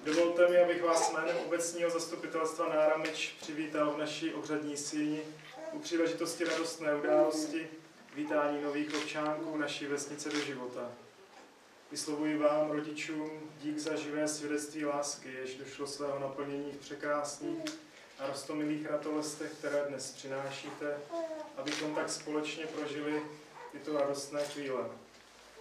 Dovolte mi, abych vás jménem obecního zastupitelstva Náramič přivítal v naší obřadní síni u příležitosti radostné události vítání nových občánků naší vesnice do života. Vyslovuji vám, rodičům, dík za živé svědectví lásky, jež došlo svého naplnění v překrásných a roztomilých ratolestech, které dnes přinášíte, abychom tak společně prožili tyto radostné chvíle.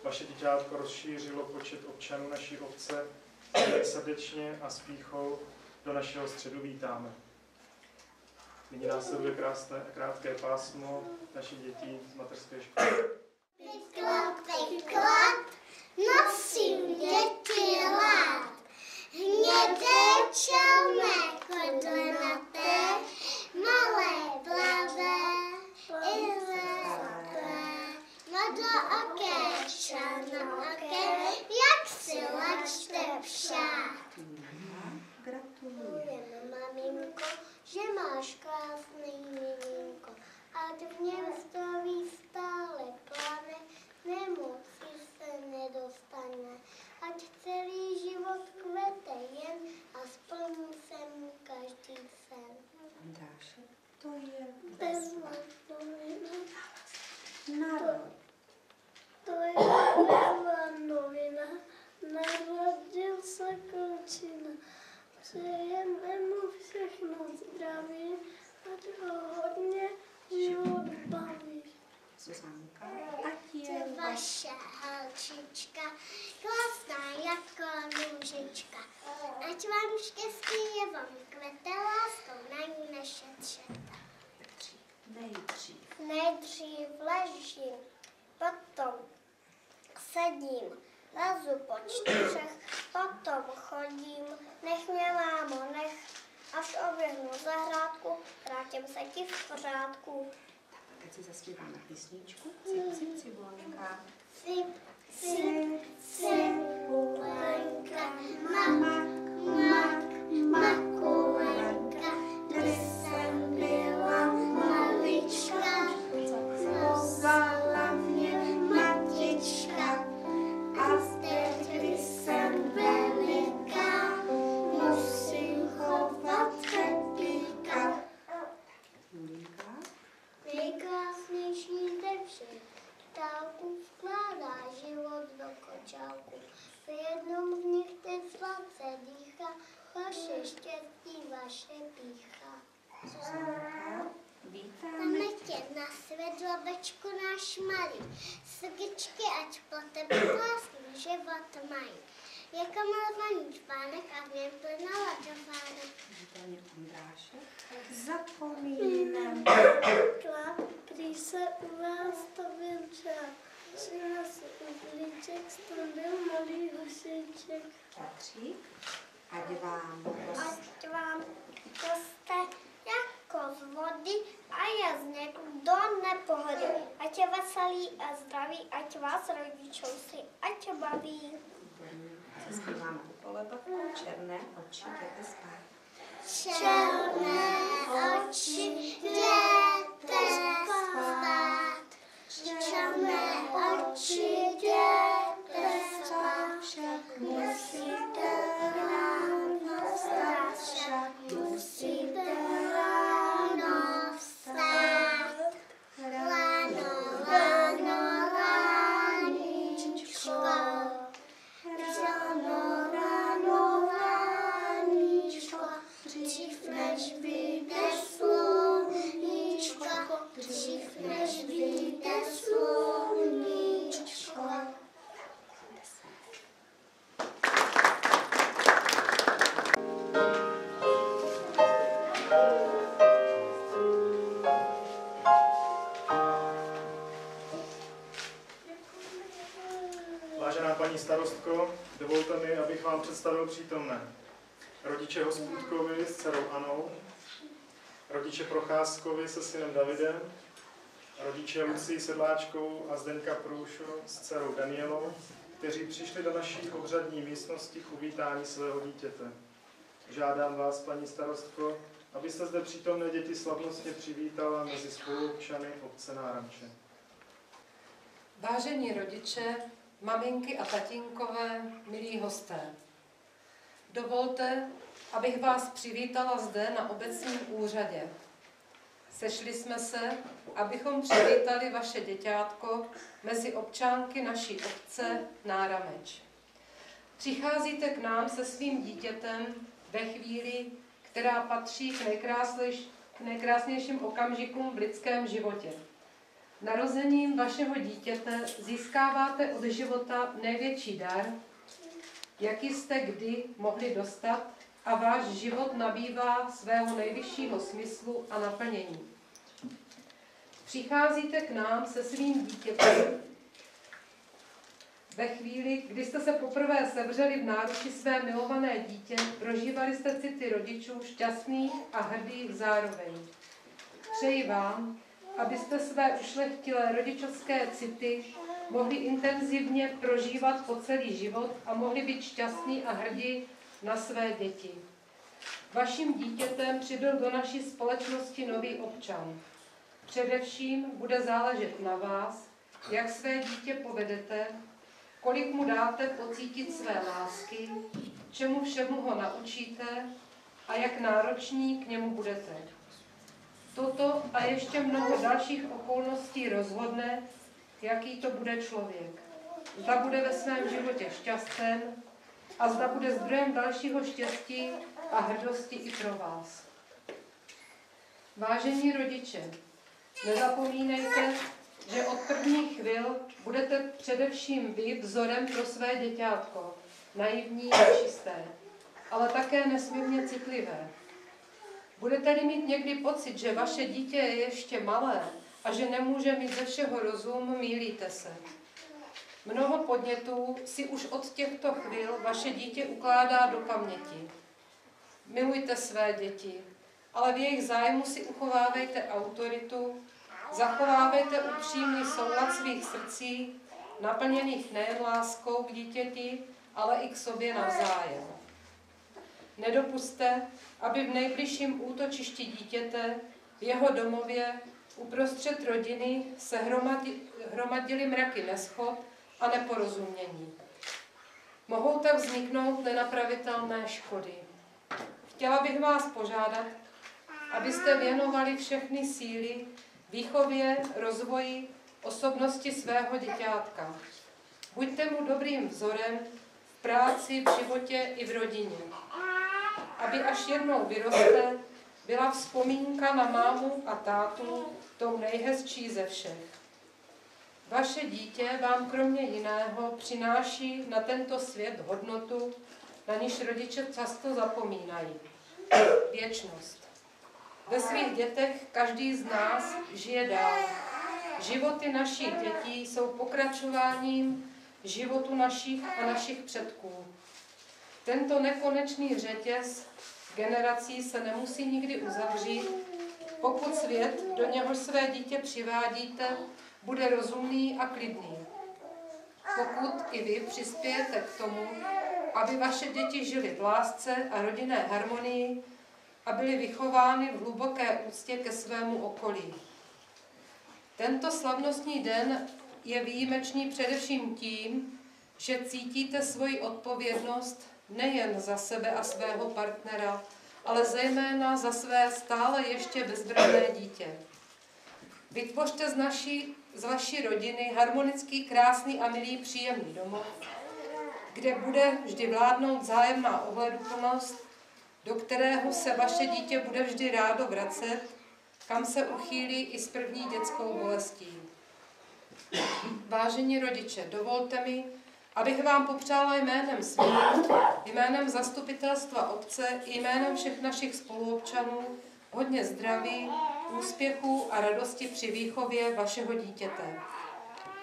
Vaše děťátko rozšířilo počet občanů naší obce, které srdečně a s pýchou do našeho středu vítáme. Nyní následuje krátké pásmo našich dětí z mateřské školy. Pyklad, nosím děti rád, hnědé čelné kodlenaté, malé blavé i zlaté, modrooké, černooké, jak si lačte však. Gratulujem, maminko, že máš krásný miminko, ať v něm zdraví stále plane, nemoci se nedostane, ať celý život kvete jen a splní se mu každý sen. Dáše, to je Bezvadnovina. Narod. To je bezvadnovina. Narodil se klučina. Přejeme mu všechno zdraví, ať ho hodně život baví. Zuzanka, ať je Vaše holčička, krásná jako růžička. Ať vám štěstí je vám kvete, láskou na ní nešetřete. Nejdřív ležím, potom sedím, lezu po čtyřech, potom chodím, nech mě mámo, nech, až oběhnu zahrádku, vrátím se ti v pořádku. Teď si zaspíváme písničku. Cip, cip, cibulenka. Cip, cip, cibulenka, mak, mak, makulenka, když jsem byla malička, zovala mě matička, a teď, když jsem veliká, musím chovat Pepíka. Julinka. Nejkrásnější ze všech ptáků vkládá život do kočálku. V jednom z nich teď sladce dýchá, vaše štěstí, vaše pýcha. Zuzanka, vítáme Dáme tě na svět, žlabečku náš malý, srdičky, ať po tebe krásný život mají. Jako malovaný čvánek a v něm plynala čovánek. vítáme Ondráše. Zapomínám. Prý se u vás to byl čas, přinesl uhlíček, to byl malý husiček. Petřík, ať vám Ať vám roste jako z vody a je z něk do nepohody. Ať je veselý a zdravý, ať vás rodičou si, ať baví. zaspíváme polebavku, černé oči, jdete spát. Černé oči, jděte spát. Černé oči, jděte spát. Však musíte ráno vstát. Však musíte ráno vstát. Ráno, ráno, ráníčko. Ráno, ráno, ráníčko. Dřív než vyjde sluníčko, dřív než vyjde sluníčko. Vážená paní starostko, dovolte mi, abych vám představil přítomné. Rodiče Hospůdkovi s dcerou Anou, rodiče Procházkovi se synem Davidem, rodiče Lucii Sedláčkovou a Zdeňka Průšo s dcerou Danielou, kteří přišli do naší obřadní místnosti k uvítání svého dítěte. Žádám vás, paní starostko, abyste zde přítomné děti slavnostně přivítala mezi spoluobčany obce Náramče. Vážení rodiče, maminky a tatínkové, milí hosté. Dovolte, abych vás přivítala zde na obecním úřadě. Sešli jsme se, abychom přivítali vaše děťátko mezi občánky naší obce Nárameč. Přicházíte k nám se svým dítětem ve chvíli, která patří k nejkrásnějším okamžikům v lidském životě. Narozením vašeho dítěte získáváte od života největší dar, jaký jste kdy mohli dostat, a váš život nabývá svého nejvyššího smyslu a naplnění. Přicházíte k nám se svým dítětem ve chvíli, kdy jste se poprvé sevřeli v náruči své milované dítě, prožívali jste city rodičů šťastných a hrdých zároveň. Přeji vám, abyste své ušlechtilé rodičovské city mohli intenzivně prožívat po celý život a mohli být šťastní a hrdí na své děti. Vaším dítětem přibyl do naší společnosti nový občan. Především bude záležet na vás, jak své dítě povedete, kolik mu dáte pocítit své lásky, čemu všemu ho naučíte a jak nároční k němu budete. Toto a ještě mnoho dalších okolností rozhodne, jaký to bude člověk. Zda bude ve svém životě šťasten a zda bude zdrojem dalšího štěstí a hrdosti i pro vás. Vážení rodiče, nezapomínejte, že od prvních chvil budete především vy vzorem pro své děťátko, naivní a čisté, ale také nesmírně citlivé. Budete-li mít někdy pocit, že vaše dítě je ještě malé a že nemůže mít ze všeho rozum, mýlíte se. Mnoho podnětů si už od těchto chvil vaše dítě ukládá do paměti. Milujte své děti, ale v jejich zájmu si uchovávejte autoritu, zachovávejte upřímný soulad svých srdcí, naplněných nejen láskou k dítěti, ale i k sobě navzájem. Nedopusťte, aby v nejbližším útočišti dítěte, v jeho domově, uprostřed rodiny se hromadily mraky neschod a neporozumění. Mohou tak vzniknout nenapravitelné škody. Chtěla bych vás požádat, abyste věnovali všechny síly výchově, rozvoji, osobnosti svého děťátka. Buďte mu dobrým vzorem v práci, v životě i v rodině. Aby až jednou vyroste, byla vzpomínka na mámu a tátu tou nejhezčí ze všech. Vaše dítě vám kromě jiného přináší na tento svět hodnotu, na níž rodiče často zapomínají. Věčnost. Ve svých dětech každý z nás žije dál. Životy našich dětí jsou pokračováním životu našich a našich předků. Tento nekonečný řetěz generací se nemusí nikdy uzavřít, pokud svět, do něhož své dítě přivádíte, bude rozumný a klidný. Pokud i vy přispějete k tomu, aby vaše děti žily v lásce a rodinné harmonii a byly vychovány v hluboké úctě ke svému okolí. Tento slavnostní den je výjimečný především tím, že cítíte svoji odpovědnost nejen za sebe a svého partnera, ale zejména za své stále ještě bezbranné dítě. Vytvořte z vaší rodiny harmonický, krásný a milý příjemný domov, kde bude vždy vládnout vzájemná ohleduplnost, do kterého se vaše dítě bude vždy rádo vracet, kam se uchýlí i s první dětskou bolestí. Vážení rodiče, dovolte mi, abych vám popřála jménem svým, jménem zastupitelstva obce i jménem všech našich spoluobčanů hodně zdraví, úspěchů a radosti při výchově vašeho dítěte.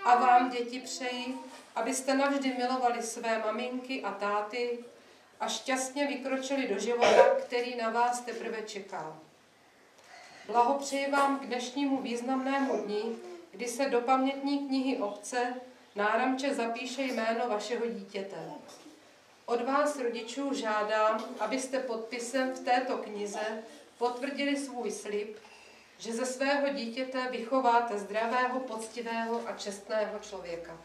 A vám, děti, přeji, abyste navždy milovali své maminky a táty a šťastně vykročili do života, který na vás teprve čeká. Blahopřeji vám k dnešnímu významnému dni, kdy se do pamětní knihy obce Náramče zapíše jméno vašeho dítěte. Od vás, rodičů, žádám, abyste podpisem v této knize potvrdili svůj slib, že ze svého dítěte vychováte zdravého, poctivého a čestného člověka.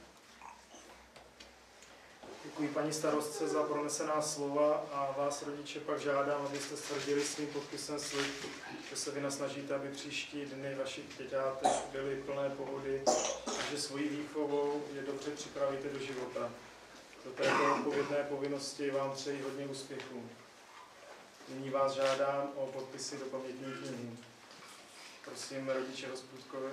Děkuji paní starostce za pronesená slova a vás, rodiče, pak žádám, abyste stvrdili svým podpisem slib, že se vynasnažíte, aby příští dny vašich děťátek byly plné pohody a že svojí výchovou je dobře připravíte do života. Do této odpovědné povinnosti vám přeji hodně úspěchů. Nyní vás žádám o podpisy do pamětní knihy. Prosím rodiče Hospůdkovi.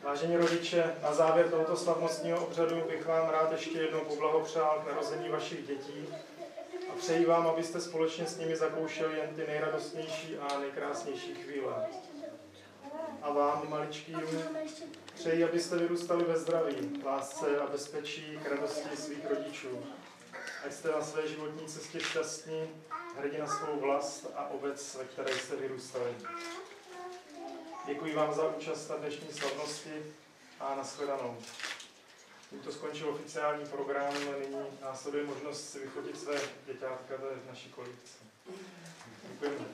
Vážení rodiče, na závěr tohoto slavnostního obřadu bych vám rád ještě jednou poblahopřál k narození vašich dětí a přeji vám, abyste společně s nimi zakoušeli jen ty nejradostnější a nejkrásnější chvíle. A vám, maličkým, přeji, abyste vyrůstali ve zdraví, lásce a bezpečí k radosti svých rodičů. Ať jste na své životní cestě šťastní, hrdí na svou vlast a obec, ve které jste vyrůstali. Děkuji vám za účast na dnešní slavnosti a nashledanou. Tímto skončil oficiální program, nyní následuje možnost si vyfotit své děťátka v naší kolekci. Děkujeme.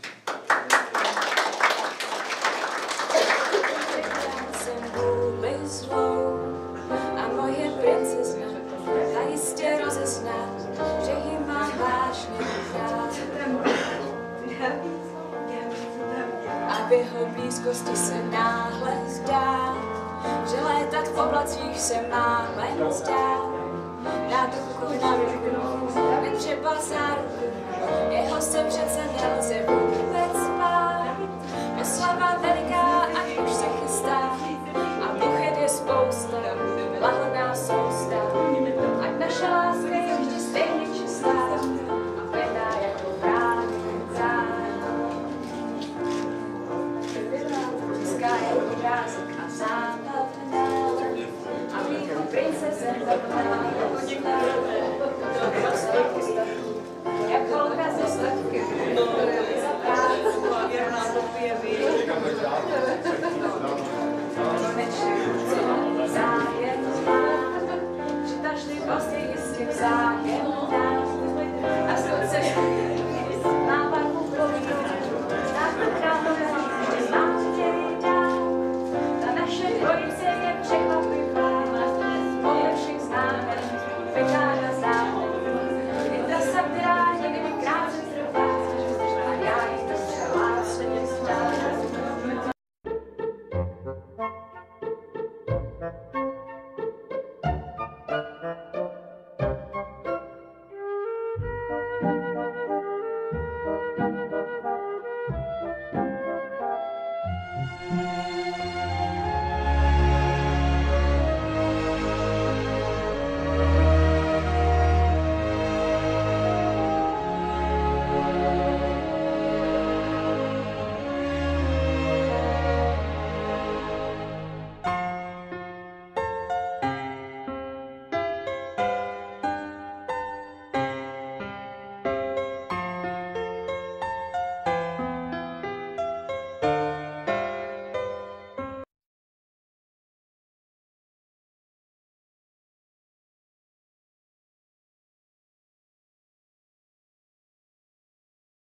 Jsem vůli zlou a moje princezna zajistě rozezná, že ji mám vážně rád. A v jeho blízkosti se náhle zdá, že létat v oblacích se máme zdá. Dát ruku na ruku, netřeba záruku, jeho se přece nelze vůbec bát. Oslava velká